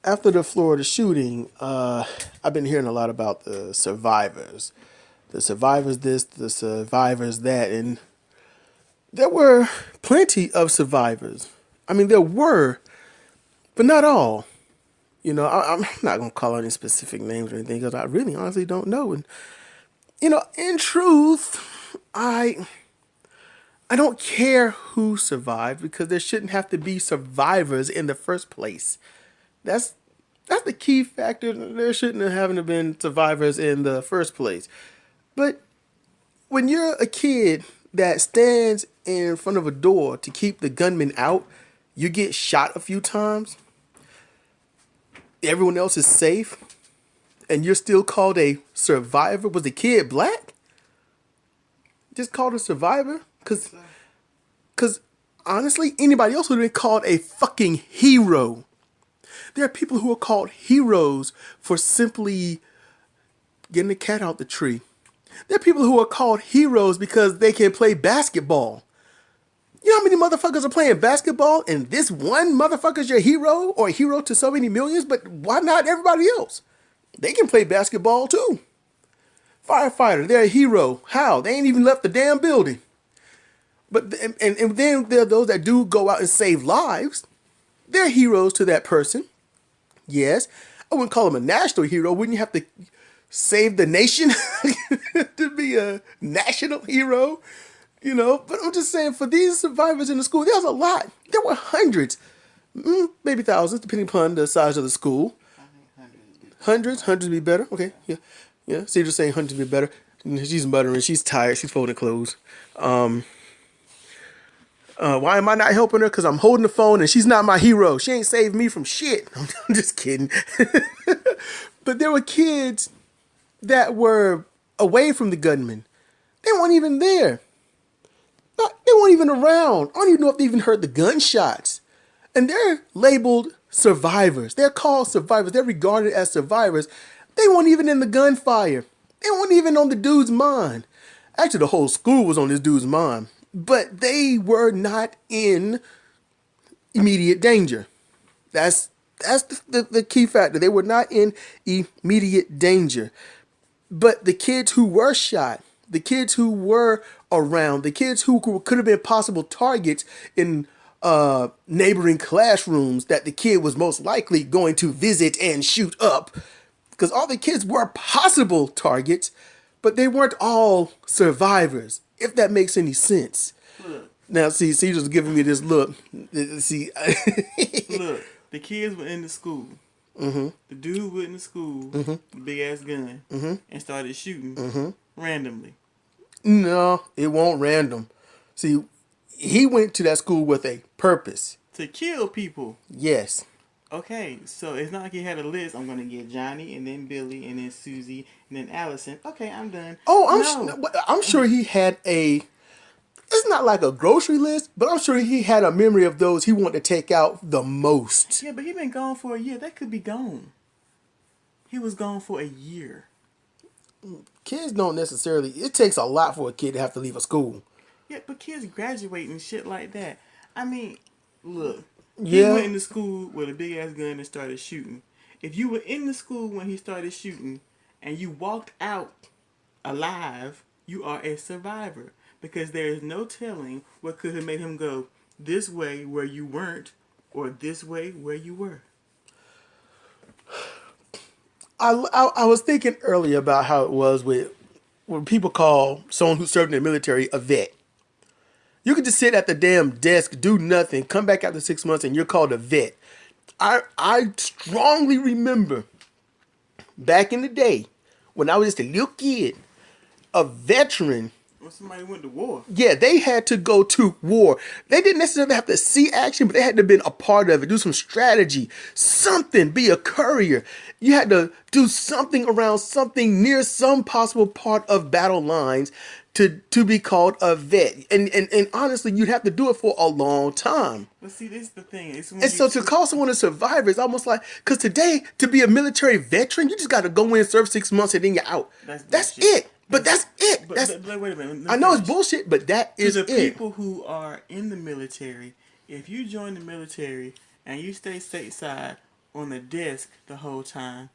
after the Florida shooting, I've been hearing a lot about the survivors. The survivors this, the survivors that, and there were plenty of survivors. I mean, there were, but not all. I'm not going to call out any specific names or anything because I really honestly don't know. And, in truth, I don't care who survived because there shouldn't have to be survivors in the first place. That's the key factor. There shouldn't have been survivors in the first place. But when you're a kid that stands in front of a door to keep the gunman out, you get shot a few times, everyone else is safe, and you're still called a survivor. Was the kid black? Just called a survivor? Because honestly, anybody else would have been called a fucking hero. There are people who are called heroes for simply getting the cat out the tree. There are people who are called heroes because they can play basketball. You know how many motherfuckers are playing basketball and this one motherfucker's your hero or a hero to so many millions, but why not everybody else? They can play basketball too. Firefighter, they're a hero. How? They ain't even left the damn building. But and then there are those that do go out and save lives. They're heroes to that person. Yes. I wouldn't call them a national hero. Wouldn't you have to save the nation to be a national hero? But I'm just saying, for these survivors in the school, there's a lot. There were hundreds, maybe thousands, depending upon the size of the school. Hundreds would be better. Okay, yeah. Sidra saying hundreds would be better. She's muttering. She's tired. She's folding clothes. Why am I not helping her? Because I'm holding the phone and she's not my hero. She ain't saved me from shit. I'm just kidding. But there were kids that were away from the gunman. They weren't even there. They weren't even around. I don't even know if they even heard the gunshots. And they're labeled survivors. They're called survivors. They're regarded as survivors. They weren't even in the gunfire. They weren't even on the dude's mind. Actually, the whole school was on this dude's mind. But they were not in immediate danger. That's the key factor. They were not in immediate danger. But the kids who were shot, the kids who were around, the kids who could have been possible targets in neighboring classrooms that the kid was most likely going to visit and shoot up, because all the kids were possible targets, but they weren't all survivors, if that makes any sense. Look. Now, see, just giving me this look. See, look, the kids were in the school. Mm-hmm. The dude went in the school, mm-hmm. big ass gun, mm-hmm. and started shooting mm-hmm. randomly. No, it won't random. See, he went to that school with a purpose. To kill people. Yes. Okay, so it's not like he had a list. I'm going to get Johnny, and then Billy, and then Susie, and then Allison. Okay, I'm done. Oh, I'm sure he had a... It's not like a grocery list, but I'm sure he had a memory of those he wanted to take out the most. Yeah, but he been gone for a year. That could be gone. He was gone for a year. Kids don't necessarily... It takes a lot for a kid to have to leave a school. Yeah, but kids graduate and shit like that. I mean, look. Yeah. He went into school with a big-ass gun and started shooting. If you were in the school when he started shooting and you walked out alive, you are a survivor. Because there is no telling what could have made him go this way where you weren't or this way where you were. I was thinking earlier about how it was with when people call someone who served in the military a vet. You could just sit at the damn desk, do nothing, come back after 6 months, and you're called a vet. I strongly remember back in the day when I was just a little kid, a veteran. When somebody went to war. Yeah, they had to go to war. They didn't necessarily have to see action, but they had to be a part of it, do some strategy, something, be a courier. You had to do something around something near some possible part of battle lines to be called a vet. And honestly, you'd have to do it for a long time. But see, this is the thing. And so to call someone a survivor is almost like, because today, to be a military veteran, you just got to go in, serve 6 months, and then you're out. That's it. But that's it. But wait a minute. I know it's bullshit, but that is it. To the people who are in the military, if you join the military and you stay stateside on the desk the whole time,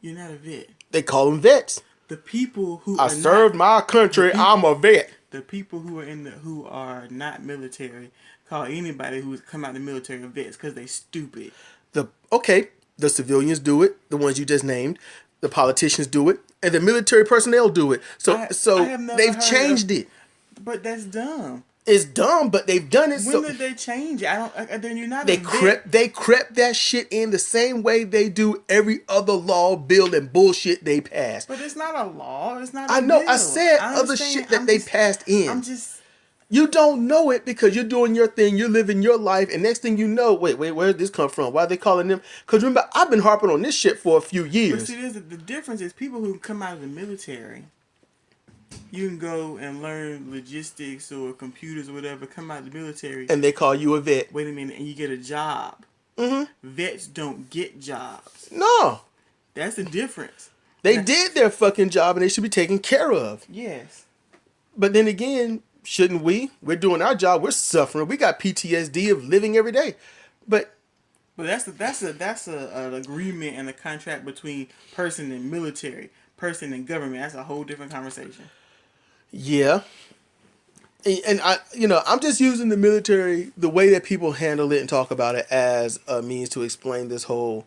you're not a vet. They call them vets. The people who I served my country. I'm a vet. The people who are not military call anybody who's come out of the military vets because they stupid. The civilians do it. The ones you just named. The politicians do it, and the military personnel do it. So they've changed it. But that's dumb. It's dumb, but they've done it. When did they change it? Then you're not. They crept that shit in the same way they do every other law, bill, and bullshit they passed. But it's not a law. It's not. I know. I said other shit that they passed in. You don't know it because you're doing your thing, you're living your life, and next thing you know, wait, where did this come from? Why are they calling them? Because remember, I've been harping on this shit for a few years. But see, the difference is people who come out of the military, you can go and learn logistics or computers or whatever, come out of the military. And they call you a vet. Wait a minute, and you get a job. Mm-hmm. Vets don't get jobs. No. That's the difference. They did their fucking job and they should be taken care of. Yes. But then again, shouldn't we? We're doing our job. We're suffering. We got PTSD of living every day. But that's an agreement and a contract between person and military, person and government. That's a whole different conversation. Yeah. And I'm just using the military, the way that people handle it and talk about it as a means to explain this whole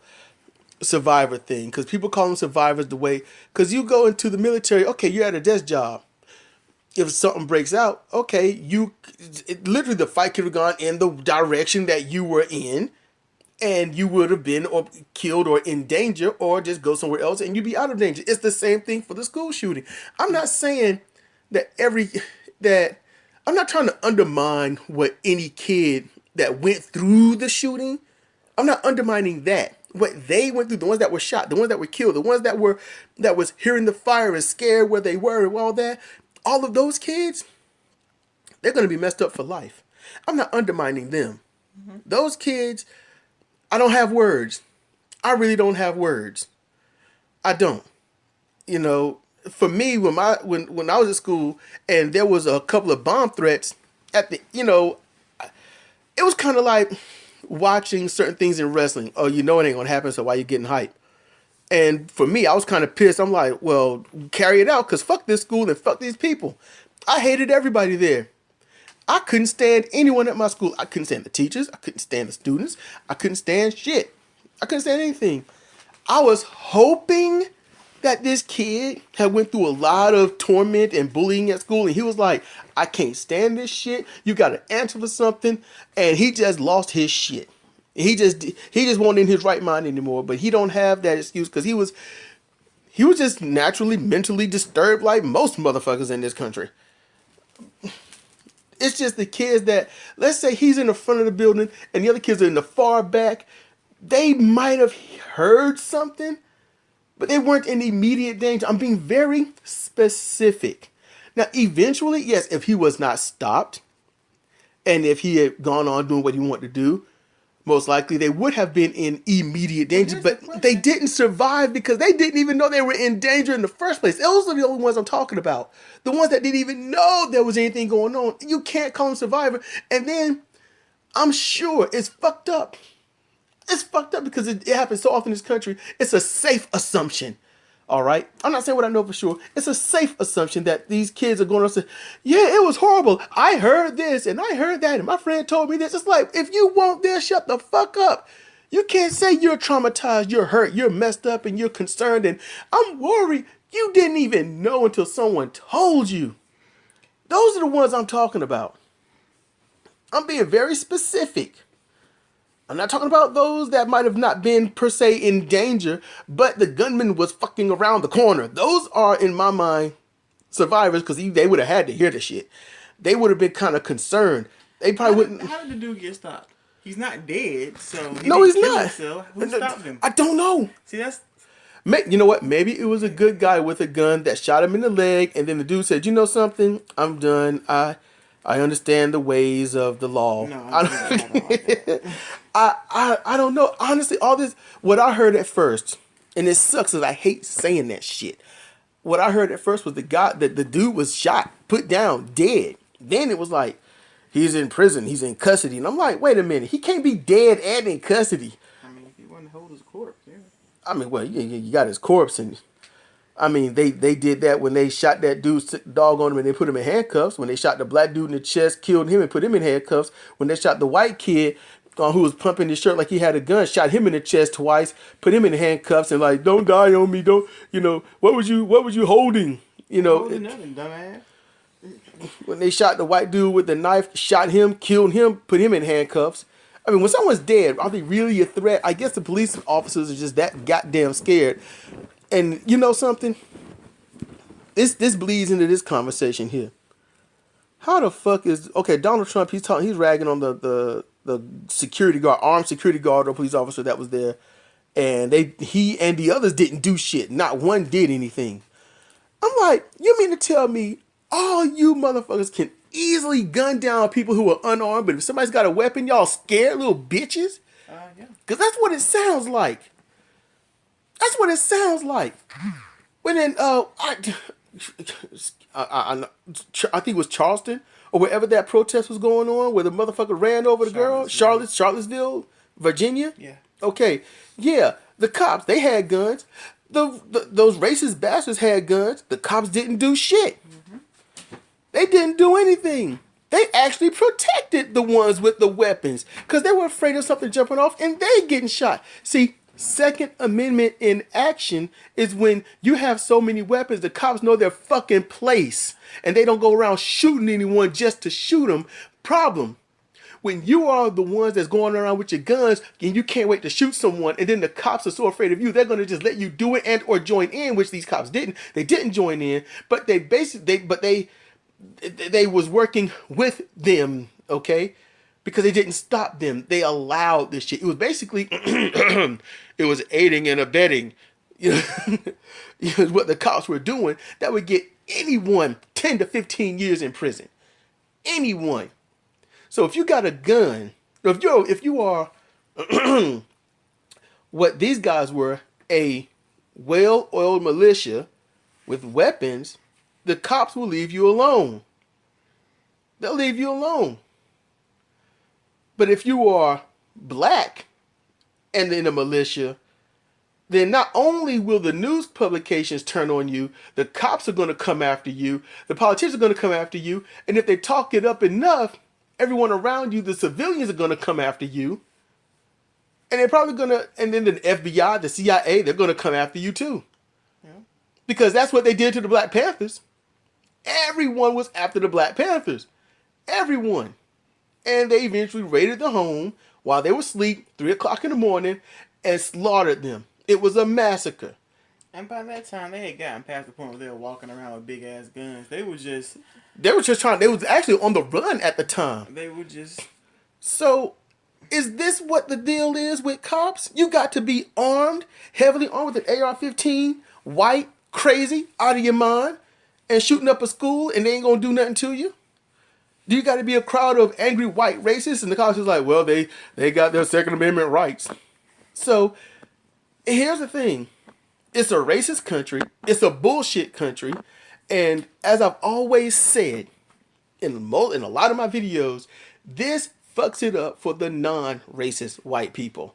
survivor thing. Because people call them survivors the way, because you go into the military, okay, you're at a desk job. If something breaks out, okay, literally the fight could have gone in the direction that you were in, and you would have been or killed or in danger, or just go somewhere else and you'd be out of danger. It's the same thing for the school shooting. I'm not saying I'm not trying to undermine what any kid that went through the shooting. I'm not undermining that. What they went through, the ones that were shot, the ones that were killed, the ones that was hearing the fire and scared where they were and all that. All of those kids, they're going to be messed up for life. I'm not undermining them. Mm-hmm. Those kids, I don't have words. I really don't have words. I don't. For me, when I was at school and there was a couple of bomb threats it was kind of like watching certain things in wrestling. Oh, it ain't going to happen, so why you getting hyped? And for me, I was kind of pissed. I'm like, well, carry it out, because fuck this school and fuck these people. I hated everybody there. I couldn't stand anyone at my school. I couldn't stand the teachers. I couldn't stand the students. I couldn't stand shit. I couldn't stand anything. I was hoping that this kid had went through a lot of torment and bullying at school, and he was like, I can't stand this shit. You got to answer for something. And he just lost his shit. He just wasn't in his right mind anymore, but he don't have that excuse because he was just naturally mentally disturbed like most motherfuckers in this country. It's just the kids that, let's say he's in the front of the building and the other kids are in the far back. They might have heard something, but they weren't in immediate danger. I'm being very specific. Now, eventually, yes, if he was not stopped and if he had gone on doing what he wanted to do, most likely they would have been in immediate danger, but they didn't survive because they didn't even know they were in danger in the first place. Those are the only ones I'm talking about. The ones that didn't even know there was anything going on. You can't call them survivor. And then I'm sure it's fucked up. It's fucked up because it happens so often in this country. It's a safe assumption. All right. I'm not saying what I know for sure. It's a safe assumption that these kids are going to say, yeah, it was horrible. I heard this and I heard that. And my friend told me this. It's like, if you won't there, shut the fuck up. You can't say you're traumatized, you're hurt, you're messed up, and you're concerned. And I'm worried. You didn't even know until someone told you. Those are the ones I'm talking about. I'm being very specific. I'm not talking about those that might have not been per se in danger, but the gunman was fucking around the corner. Those are, in my mind, survivors because they would have had to hear the shit. They would have been kind of concerned. They probably wouldn't. How did the dude get stopped? He's not dead, so no, he's not. Himself. Who stopped him? I don't know. See, that's. You know what? Maybe it was a good guy with a gun that shot him in the leg, and then the dude said, "You know something? I'm done. I understand the ways of the law." No, I don't like that. I don't know. Honestly, all this, what I heard at first, and it sucks because I hate saying that shit. What I heard at first was the dude was shot, put down, dead. Then it was like, he's in prison, he's in custody. And I'm like, wait a minute, he can't be dead and in custody. I mean, if he wasn't I mean, well, you got his corpse, and I mean, they did that when they shot that dude's dog on him and they put him in handcuffs. When they shot the black dude in the chest, killed him and put him in handcuffs. When they shot the white kid who was pumping his shirt like he had a gun, shot him in the chest twice, put him in handcuffs, and like, don't die on me, don't, what was you holding, Holding nothing, dumbass. when they shot the white dude with the knife, shot him, killed him, put him in handcuffs. I mean, when someone's dead, are they really a threat? I guess the police officers are just that goddamn scared. And you know something? This bleeds into this conversation here. How the fuck is Donald Trump? He's ragging on the security guard, armed security guard or police officer that was there, and he and the others didn't do shit. Not one did anything. I'm like, you mean to tell me all you motherfuckers can easily gun down people who are unarmed, but if somebody's got a weapon, y'all scared little bitches? Yeah. Because that's what it sounds like. That's what it sounds like. When in I think it was Charleston or wherever that protest was going on, where the motherfucker ran over the girl, Charlottesville, Virginia. Yeah. Okay. Yeah. The cops, they had guns. Those racist bastards had guns. The cops didn't do shit. Mm-hmm. They didn't do anything. They actually protected the ones with the weapons because they were afraid of something jumping off and they getting shot. See, Second Amendment in action is when you have so many weapons, the cops know their fucking place and they don't go around shooting anyone just to shoot them. Problem. When you are the ones that's going around with your guns and you can't wait to shoot someone, and then the cops are so afraid of you, they're going to just let you do it and or join in, which these cops didn't. They didn't join in, but they was working with them, okay? Because they didn't stop them. They allowed this shit. It was basically, it was aiding and abetting. What the cops were doing that would get anyone 10 to 15 years in prison. Anyone. So if you got a gun, if you are what these guys were, a well-oiled militia with weapons, the cops will leave you alone. They'll leave you alone. But if you are black and in a militia, then not only will the news publications turn on you, the cops are going to come after you, the politicians are going to come after you, and if they talk it up enough, everyone around you, the civilians are going to come after you. And they're probably going to, and then the FBI, the CIA, they're going to come after you too. Yeah. Because that's what they did to the Black Panthers. Everyone was after the Black Panthers. Everyone. And they eventually raided the home while they were asleep, 3 o'clock in the morning, and slaughtered them. It was a massacre. And by that time, they had gotten past the point where they were walking around with big ass guns. They were actually on the run at the time. They were just. So, is this what the deal is with cops? You got to be armed, heavily armed with an AR-15, white, crazy, out of your mind, and shooting up a school, and they ain't gonna do nothing to you? Do you got to be a crowd of angry white racists? And the cops is like, well, they got their Second Amendment rights. So, here's the thing. It's a racist country. It's a bullshit country. And as I've always said in a lot of my videos, this fucks it up for the non-racist white people.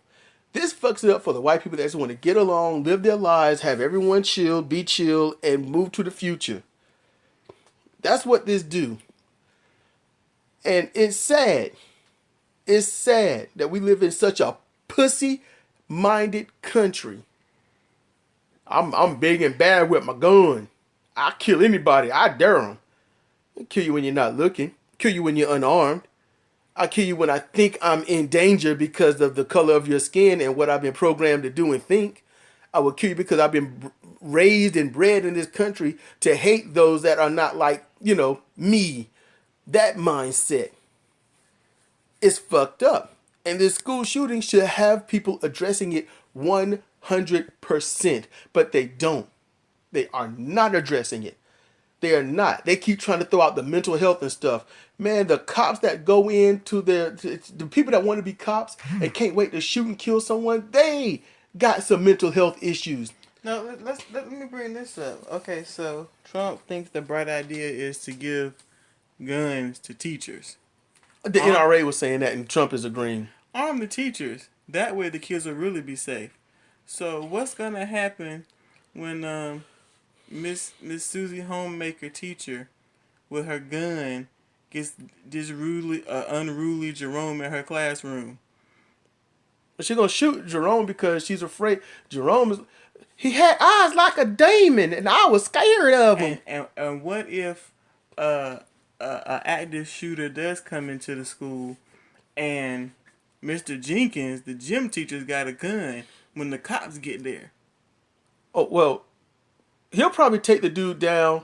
This fucks it up for the white people that just want to get along, live their lives, have everyone chill, be chill, and move to the future. That's what this do. And it's sad. It's sad that we live in such a pussy-minded country. I'm big and bad with my gun. I kill anybody. I dare them. I kill you when you're not looking. Kill you when you're unarmed. I kill you when I think I'm in danger because of the color of your skin and what I've been programmed to do and think. I will kill you because I've been raised and bred in this country to hate those that are not like, me. That mindset is fucked up. And this school shooting should have people addressing it 100%. But they don't. They are not addressing it. They are not. They keep trying to throw out the mental health and stuff. Man, the cops that go into the people that want to be cops and can't wait to shoot and kill someone, they got some mental health issues. Now, let me bring this up. Okay, so Trump thinks the bright idea is to give guns to teachers. The NRA was saying that, and Trump is agreeing. Arm the teachers. That way the kids will really be safe. So what's gonna happen when Miss Susie Homemaker teacher with her gun gets this unruly Jerome in her classroom? She's gonna shoot Jerome because she's afraid. He had eyes like a demon, and I was scared of him. And what if a active shooter does come into the school, and Mr. Jenkins, the gym teacher's got a gun when the cops get there? Oh well, he'll probably take the dude down.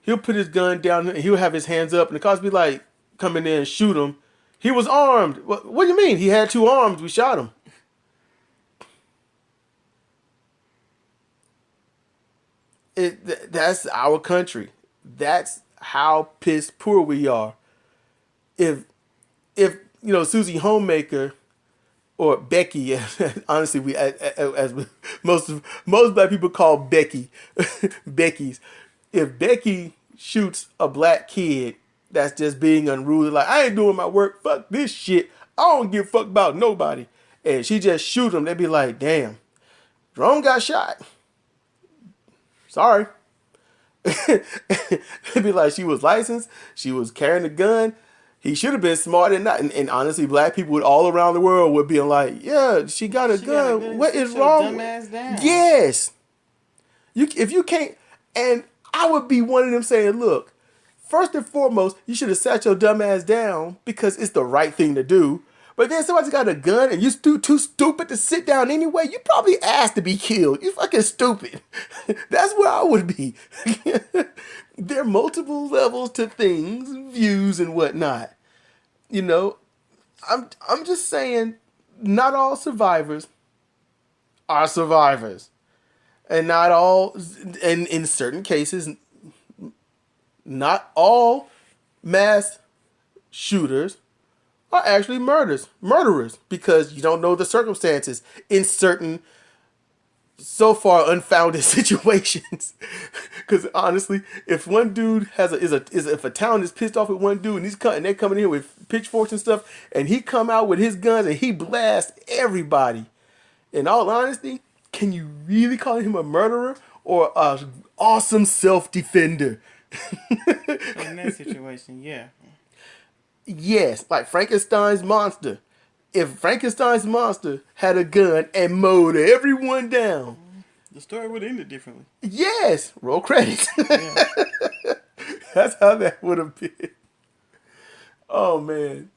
He'll put his gun down and he'll have his hands up, and the cops be like, come in there and shoot him. He was armed. What do you mean? He had 2 arms. We shot him. That's our country. That's how piss poor we are. If Susie Homemaker or Becky, honestly, as most black people call Becky, Becky's. If Becky shoots a black kid that's just being unruly, like, I ain't doing my work, fuck this shit, I don't give a fuck about nobody, and she just shoot him, they'd be like, damn, Jerome got shot. Sorry. They'd be like, she was licensed, she was carrying a gun. He should have been smart and not. And honestly, black people all around the world would be like, yeah, she got a gun. What is wrong? Dumb ass down. Yes. If you can't, and I would be one of them saying, look, first and foremost, you should have sat your dumb ass down because it's the right thing to do. But then somebody's got a gun and you're too stupid to sit down anyway. You probably asked to be killed. You fucking stupid. That's where I would be. There are multiple levels to things, views and whatnot. I'm just saying, not all survivors are survivors. And not all, and in certain cases, not all mass shooters are actually murderers, because you don't know the circumstances in certain so far unfounded situations. Because honestly, if one dude if a town is pissed off at one dude and they're coming here with pitchforks and stuff, and he come out with his guns and he blasts everybody, in all honesty, can you really call him a murderer or a awesome self-defender? In that situation, yeah. Yes, like Frankenstein's monster. If Frankenstein's monster had a gun and mowed everyone down, the story would have ended differently. Yes, roll credits. Yeah. That's how that would have been. Oh man.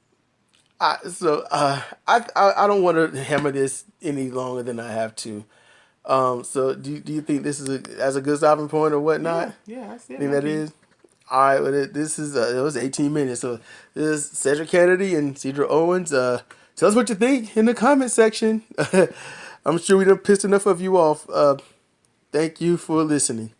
I don't want to hammer this any longer than I have to. So do you think this is a good stopping point or whatnot? Yeah, I see. I think that is. All right, well, this is it was 18 minutes. So this is Cedric Kennedy and Sidra Owens. Tell us what you think in the comment section. I'm sure we done pissed enough of you off. Thank you for listening.